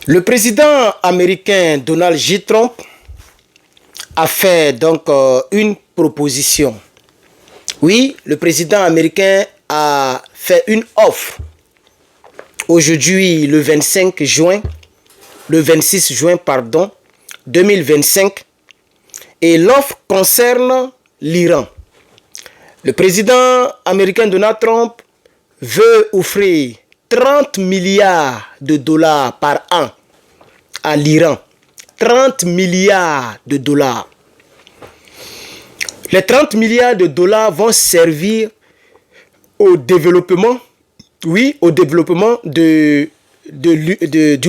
Le président américain Donald J. Trump a fait donc une proposition. Oui, le président américain a fait une offre. Aujourd'hui, le 26 juin 2025, et l'offre concerne l'Iran. Le président américain Donald Trump veut offrir 30 milliards de dollars par an à l'Iran. 30 milliards de dollars. Les 30 milliards de dollars vont servir au développement, oui, au développement du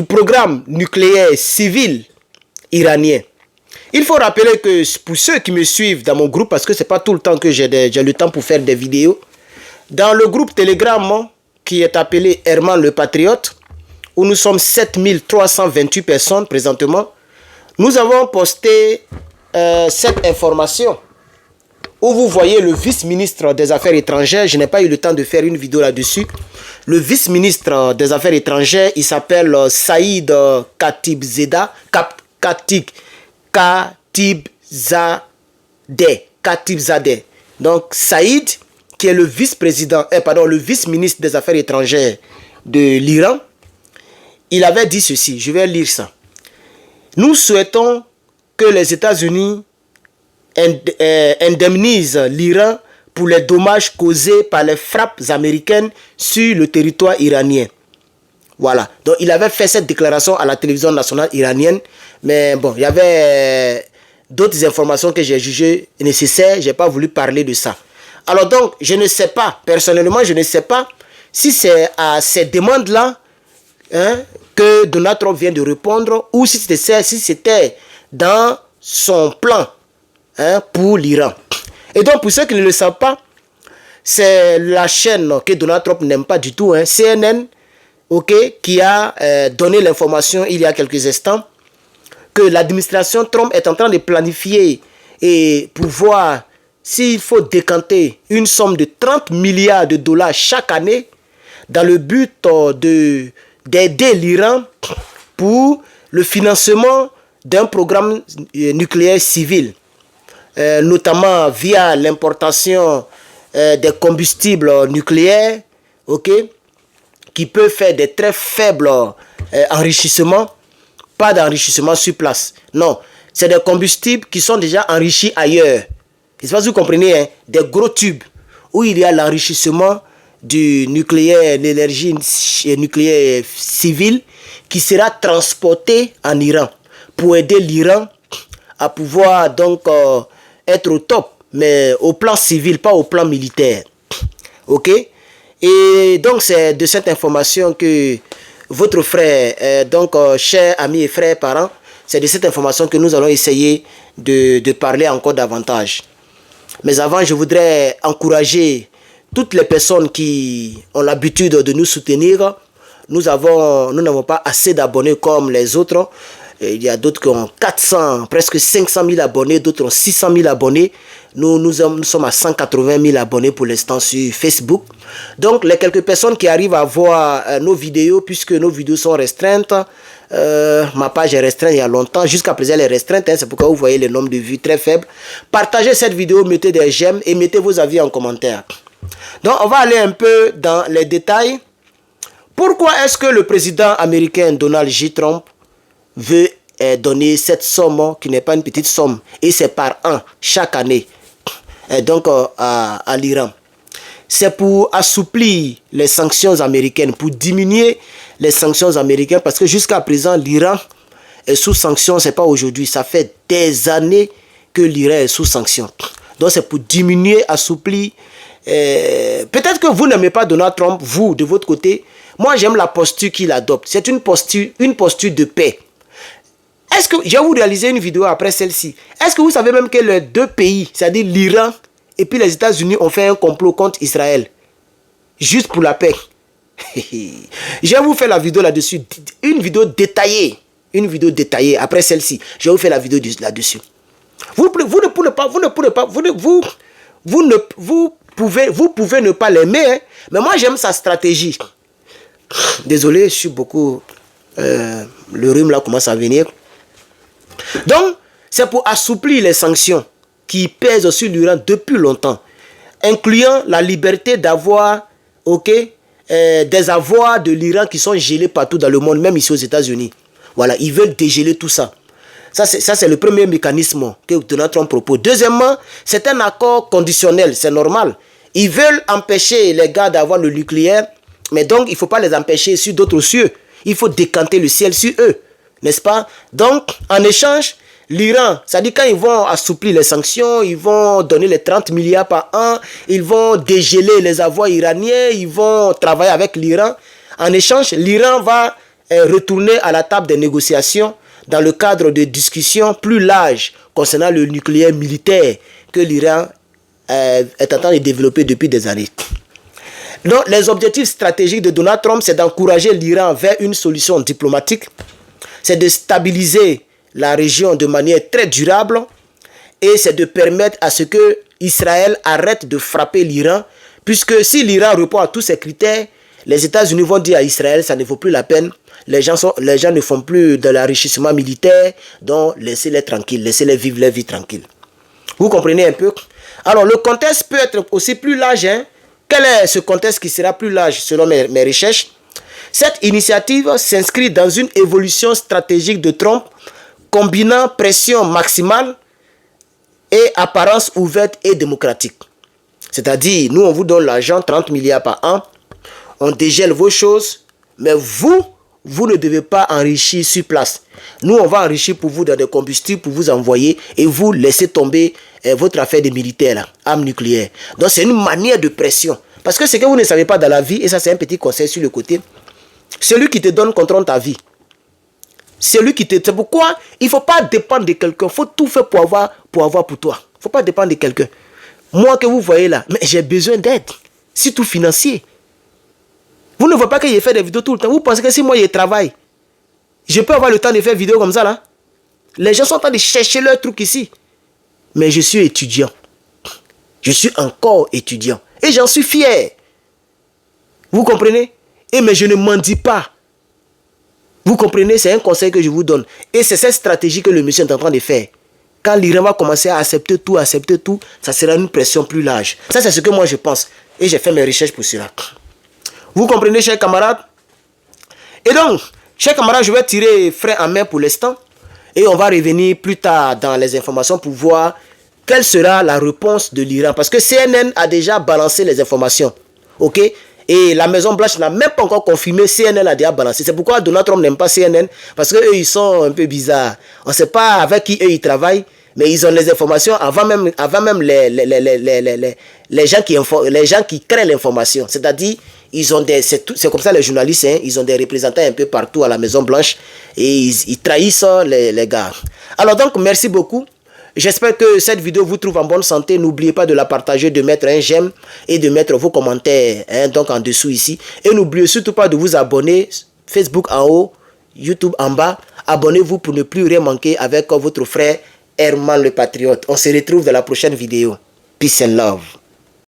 programme nucléaire civil iranien. Il faut rappeler que pour ceux qui me suivent dans mon groupe, parce que ce n'est pas tout le temps que j'ai le temps pour faire des vidéos, dans le groupe Telegram qui est appelé Herman le Patriote, où nous sommes 7328 personnes présentement, nous avons posté cette information où vous voyez le vice-ministre des Affaires étrangères. Je n'ai pas eu le temps de faire une vidéo là-dessus. Le vice-ministre des Affaires étrangères, il s'appelle Saïd Khatibzadeh. Khatibzadeh. Donc Saïd, qui est le le vice-ministre des Affaires étrangères de l'Iran, il avait dit ceci, je vais lire ça. Nous souhaitons que les États-Unis indemnisent l'Iran pour les dommages causés par les frappes américaines sur le territoire iranien. Voilà. Donc il avait fait cette déclaration à la télévision nationale iranienne, mais bon, il y avait d'autres informations que j'ai jugées nécessaires, je n'ai pas voulu parler de ça. Alors donc, je ne sais pas, personnellement, je ne sais pas si c'est à ces demandes-là que Donald Trump vient de répondre, ou si c'était dans son plan pour l'Iran. Et donc, pour ceux qui ne le savent pas, c'est la chaîne que Donald Trump n'aime pas du tout, CNN, qui a donné l'information il y a quelques instants que l'administration Trump est en train de planifier et pour voir s'il faut décanter une somme de 30 milliards de dollars chaque année dans le but d'aider l'Iran pour le financement d'un programme nucléaire civil, notamment via l'importation des combustibles nucléaires, qui peut faire des très faibles enrichissements, pas d'enrichissement sur place. Non, c'est des combustibles qui sont déjà enrichis ailleurs. Je ne sais pas si vous comprenez, des gros tubes où il y a l'enrichissement du nucléaire, l'énergie nucléaire civile qui sera transportée en Iran pour aider l'Iran à pouvoir donc être au top, mais au plan civil, pas au plan militaire. Et donc c'est de cette information que votre frère, cher ami et frère parent, c'est de cette information que nous allons essayer de parler encore davantage. Mais avant, je voudrais encourager toutes les personnes qui ont l'habitude de nous soutenir. Nous n'avons pas assez d'abonnés comme les autres. Il y a d'autres qui ont 400, presque 500 000 abonnés, d'autres ont 600 000 abonnés. Nous sommes à 180 000 abonnés pour l'instant sur Facebook. Donc, les quelques personnes qui arrivent à voir nos vidéos, puisque nos vidéos sont restreintes, ma page est restreinte il y a longtemps, jusqu'à présent elle est restreinte, c'est pourquoi vous voyez le nombre de vues très faible. Partagez cette vidéo, mettez des j'aime et mettez vos avis en commentaire. Donc, on va aller un peu dans les détails. Pourquoi est-ce que le président américain Donald J. Trump veut donner cette somme qui n'est pas une petite somme, et c'est par an, chaque année, à l'Iran? C'est pour assouplir les sanctions américaines, pour diminuer les sanctions américaines, parce que jusqu'à présent, l'Iran est sous sanctions, c'est pas aujourd'hui, ça fait des années que l'Iran est sous sanctions. Donc c'est pour diminuer, assouplir. Peut-être que vous n'aimez pas Donald Trump, vous, de votre côté. Moi, j'aime la posture qu'il adopte. C'est une posture de paix. Est-ce que, je vais vous réaliser une vidéo après celle-ci. Est-ce que vous savez même que les deux pays, c'est-à-dire l'Iran et puis les États-Unis, ont fait un complot contre Israël? Juste pour la paix. Je vais vous faire la vidéo là-dessus. Une vidéo détaillée. Une vidéo détaillée après celle-ci. Je vais vous faire la vidéo là-dessus. Vous pouvez ne pas l'aimer, mais moi j'aime sa stratégie. Désolé, je suis beaucoup Le rhume là commence à venir. Donc, c'est pour assouplir les sanctions qui pèsent sur l'Iran depuis longtemps, incluant la liberté d'avoir, des avoirs de l'Iran qui sont gelés partout dans le monde, même ici aux États-Unis. Voilà, ils veulent dégeler tout ça. Ça, c'est le premier mécanisme que Donald Trump propose. Deuxièmement, c'est un accord conditionnel, c'est normal. Ils veulent empêcher les gars d'avoir le nucléaire, mais donc il ne faut pas les empêcher sur d'autres cieux. Il faut décanter le ciel sur eux, n'est-ce pas? Donc, en échange, l'Iran, ça dit quand ils vont assouplir les sanctions, ils vont donner les 30 milliards par an, ils vont dégeler les avoirs iraniens, ils vont travailler avec l'Iran. En échange, l'Iran va retourner à la table des négociations dans le cadre de discussions plus larges concernant le nucléaire militaire que l'Iran est en train de développer depuis des années. Donc, les objectifs stratégiques de Donald Trump, c'est d'encourager l'Iran vers une solution diplomatique, c'est de stabiliser la région de manière très durable et c'est de permettre à ce que Israël arrête de frapper l'Iran, puisque si l'Iran répond à tous ces critères, les États-Unis vont dire à Israël, ça ne vaut plus la peine, les gens ne font plus de l'enrichissement militaire, donc laissez-les tranquilles, laissez-les vivre leur vie tranquille. Vous comprenez un peu? Alors le contexte peut être aussi plus large. Quel est ce contexte qui sera plus large selon mes recherches? Cette initiative s'inscrit dans une évolution stratégique de Trump combinant pression maximale et apparence ouverte et démocratique. C'est-à-dire, nous on vous donne l'argent, 30 milliards par an, on dégèle vos choses, mais vous ne devez pas enrichir sur place. Nous, on va enrichir pour vous dans des combustibles, pour vous envoyer, et vous laissez tomber votre affaire de militaire, là, armes nucléaires. Donc, c'est une manière de pression. Parce que ce que vous ne savez pas dans la vie, et ça c'est un petit conseil sur le côté, celui qui te donne contrôle ta vie. C'est pourquoi il ne faut pas dépendre de quelqu'un. Il faut tout faire pour avoir pour toi. Il ne faut pas dépendre de quelqu'un. Moi que vous voyez là, mais j'ai besoin d'aide. Surtout financier. Vous ne voyez pas que j'ai fait des vidéos tout le temps. Vous pensez que si moi je travaille, je peux avoir le temps de faire des vidéos comme ça là? Les gens sont en train de chercher leur truc ici. Mais je suis étudiant. Je suis encore étudiant. Et j'en suis fier. Vous comprenez? Mais je ne m'en dis pas. Vous comprenez? C'est un conseil que je vous donne. Et c'est cette stratégie que le monsieur est en train de faire. Quand l'Iran va commencer à accepter tout, ça sera une pression plus large. Ça, c'est ce que moi je pense. Et j'ai fait mes recherches pour cela. Vous comprenez, chers camarades? Et donc, chers camarades, je vais tirer frein en main pour l'instant. Et on va revenir plus tard dans les informations pour voir quelle sera la réponse de l'Iran. Parce que CNN a déjà balancé les informations. OK? Et la Maison Blanche n'a même pas encore confirmé, CNN a déjà balancé. C'est pourquoi Donald Trump n'aime pas CNN. Parce qu'eux, ils sont un peu bizarres. On ne sait pas avec qui eux, ils travaillent. Mais ils ont les informations avant même les gens qui créent l'information. C'est-à-dire, ils ont c'est comme ça les journalistes, ils ont des représentants un peu partout à la Maison Blanche. Et ils trahissent les gars. Alors donc, merci beaucoup. J'espère que cette vidéo vous trouve en bonne santé. N'oubliez pas de la partager, de mettre un j'aime et de mettre vos commentaires donc en dessous ici. Et n'oubliez surtout pas de vous abonner. Facebook en haut, YouTube en bas. Abonnez-vous pour ne plus rien manquer avec votre frère Herman le Patriote. On se retrouve dans la prochaine vidéo. Peace and love.